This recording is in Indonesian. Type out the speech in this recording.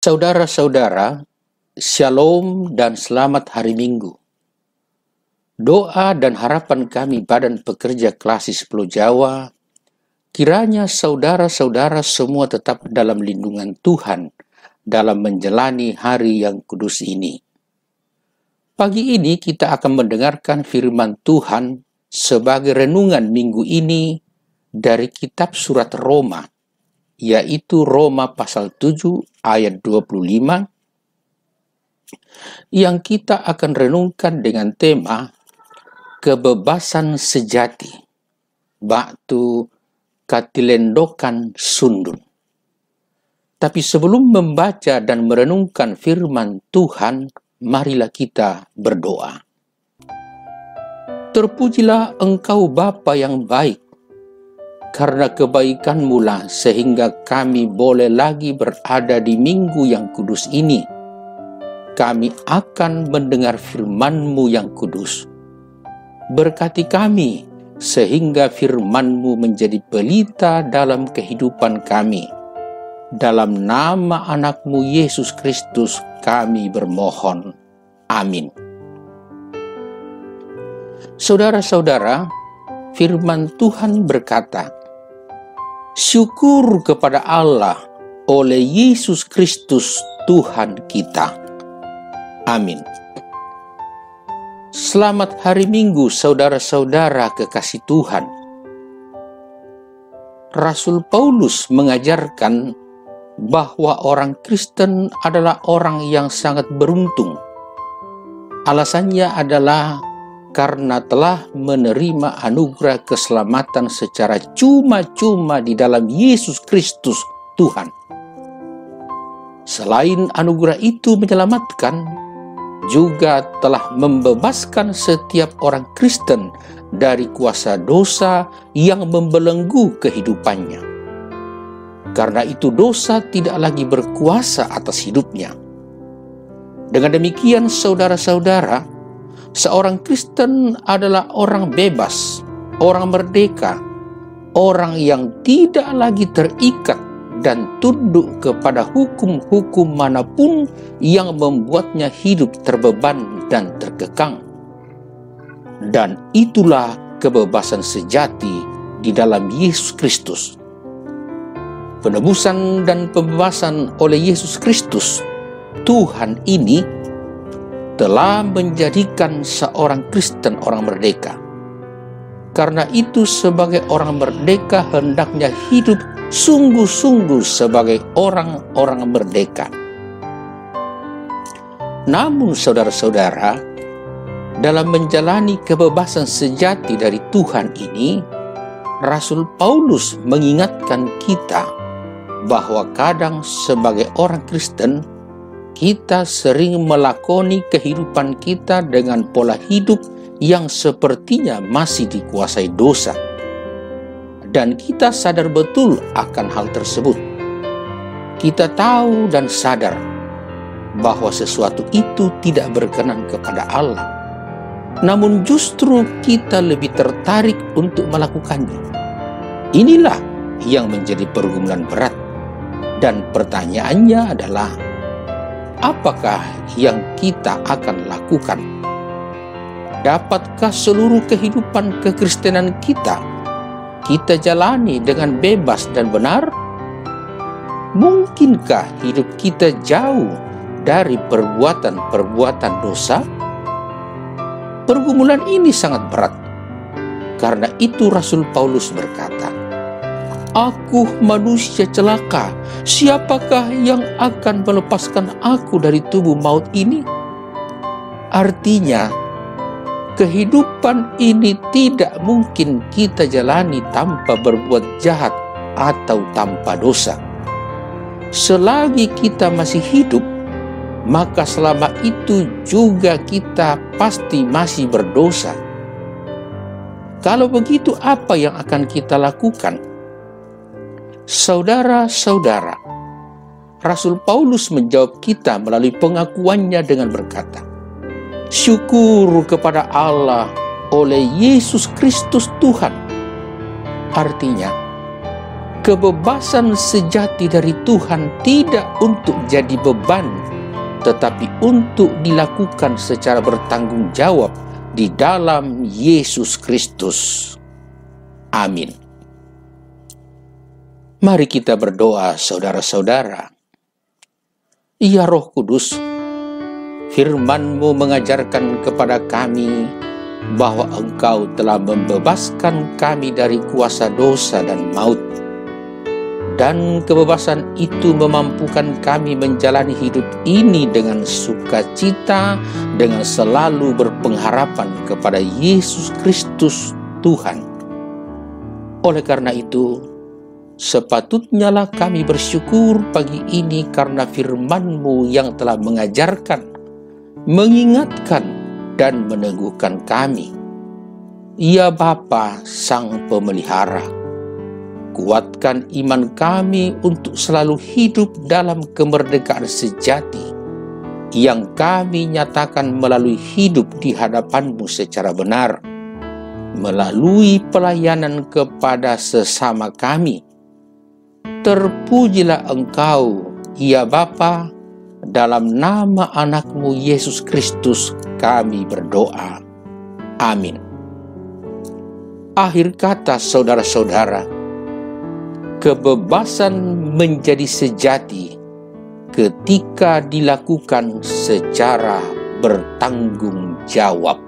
Saudara-saudara, Shalom dan selamat hari Minggu. Doa dan harapan kami Badan Pekerja Klasis Pulau Jawa, kiranya saudara-saudara semua tetap dalam lindungan Tuhan dalam menjalani hari yang kudus ini. Pagi ini kita akan mendengarkan firman Tuhan sebagai renungan minggu ini dari kitab surat Roma, yaitu Roma pasal 7 ayat 25, yang kita akan renungkan dengan tema kebebasan sejati, baktu katilendokan sundun. Tapi sebelum membaca dan merenungkan firman Tuhan, marilah kita berdoa. Terpujilah Engkau Bapa yang baik, karena kebaikan-Mu lah sehingga kami boleh lagi berada di minggu yang kudus ini. Kami akan mendengar firman-Mu yang kudus. Berkati kami sehingga firman-Mu menjadi pelita dalam kehidupan kami. Dalam nama anak-Mu Yesus Kristus kami bermohon. Amin. Saudara-saudara, firman Tuhan berkata, syukur kepada Allah oleh Yesus Kristus Tuhan kita. Amin. Selamat hari Minggu saudara-saudara kekasih Tuhan. Rasul Paulus mengajarkan bahwa orang Kristen adalah orang yang sangat beruntung. Alasannya adalah karena telah menerima anugerah keselamatan secara cuma-cuma di dalam Yesus Kristus Tuhan. Selain anugerah itu menyelamatkan, juga telah membebaskan setiap orang Kristen dari kuasa dosa yang membelenggu kehidupannya. Karena itu dosa tidak lagi berkuasa atas hidupnya. Dengan demikian saudara-saudara, seorang Kristen adalah orang bebas, orang merdeka, orang yang tidak lagi terikat dan tunduk kepada hukum-hukum manapun yang membuatnya hidup terbeban dan terkekang. Dan itulah kebebasan sejati di dalam Yesus Kristus. Penebusan dan pembebasan oleh Yesus Kristus, Tuhan ini, telah menjadikan seorang Kristen orang merdeka. Karena itu sebagai orang merdeka hendaknya hidup sungguh-sungguh sebagai orang-orang merdeka. Namun saudara-saudara, dalam menjalani kebebasan sejati dari Tuhan ini, Rasul Paulus mengingatkan kita bahwa kadang sebagai orang Kristen, kita sering melakoni kehidupan kita dengan pola hidup yang sepertinya masih dikuasai dosa. Dan kita sadar betul akan hal tersebut. Kita tahu dan sadar bahwa sesuatu itu tidak berkenan kepada Allah. Namun justru kita lebih tertarik untuk melakukannya. Inilah yang menjadi pergumulan berat. Dan pertanyaannya adalah, apakah yang kita akan lakukan? Dapatkah seluruh kehidupan kekristenan kita jalani dengan bebas dan benar? Mungkinkah hidup kita jauh dari perbuatan-perbuatan dosa? Pergumulan ini sangat berat. Karena itu Rasul Paulus berkata, aku manusia celaka, siapakah yang akan melepaskan aku dari tubuh maut ini? Artinya, kehidupan ini tidak mungkin kita jalani tanpa berbuat jahat atau tanpa dosa. Selagi kita masih hidup, maka selama itu juga kita pasti masih berdosa. Kalau begitu, apa yang akan kita lakukan? Saudara-saudara, Rasul Paulus menjawab kita melalui pengakuannya dengan berkata, syukur kepada Allah oleh Yesus Kristus Tuhan. Artinya, Kebebasan sejati dari Tuhan tidak untuk jadi beban, tetapi untuk dilakukan secara bertanggung jawab di dalam Yesus Kristus. Amin. Mari kita berdoa, saudara-saudara. Ya Roh Kudus, firman-Mu mengajarkan kepada kami bahwa Engkau telah membebaskan kami dari kuasa dosa dan maut. Dan kebebasan itu memampukan kami menjalani hidup ini dengan sukacita, dengan selalu berpengharapan kepada Yesus Kristus Tuhan. Oleh karena itu, sepatutnya lah kami bersyukur pagi ini karena firman-Mu yang telah mengajarkan, mengingatkan, dan meneguhkan kami. Ya Bapa Sang Pemelihara, kuatkan iman kami untuk selalu hidup dalam kemerdekaan sejati yang kami nyatakan melalui hidup di hadapan-Mu secara benar, melalui pelayanan kepada sesama kami. Terpujilah Engkau, ya Bapa, dalam nama anak-Mu Yesus Kristus kami berdoa. Amin. Akhir kata, saudara-saudara, kebebasan menjadi sejati ketika dilakukan secara bertanggung jawab.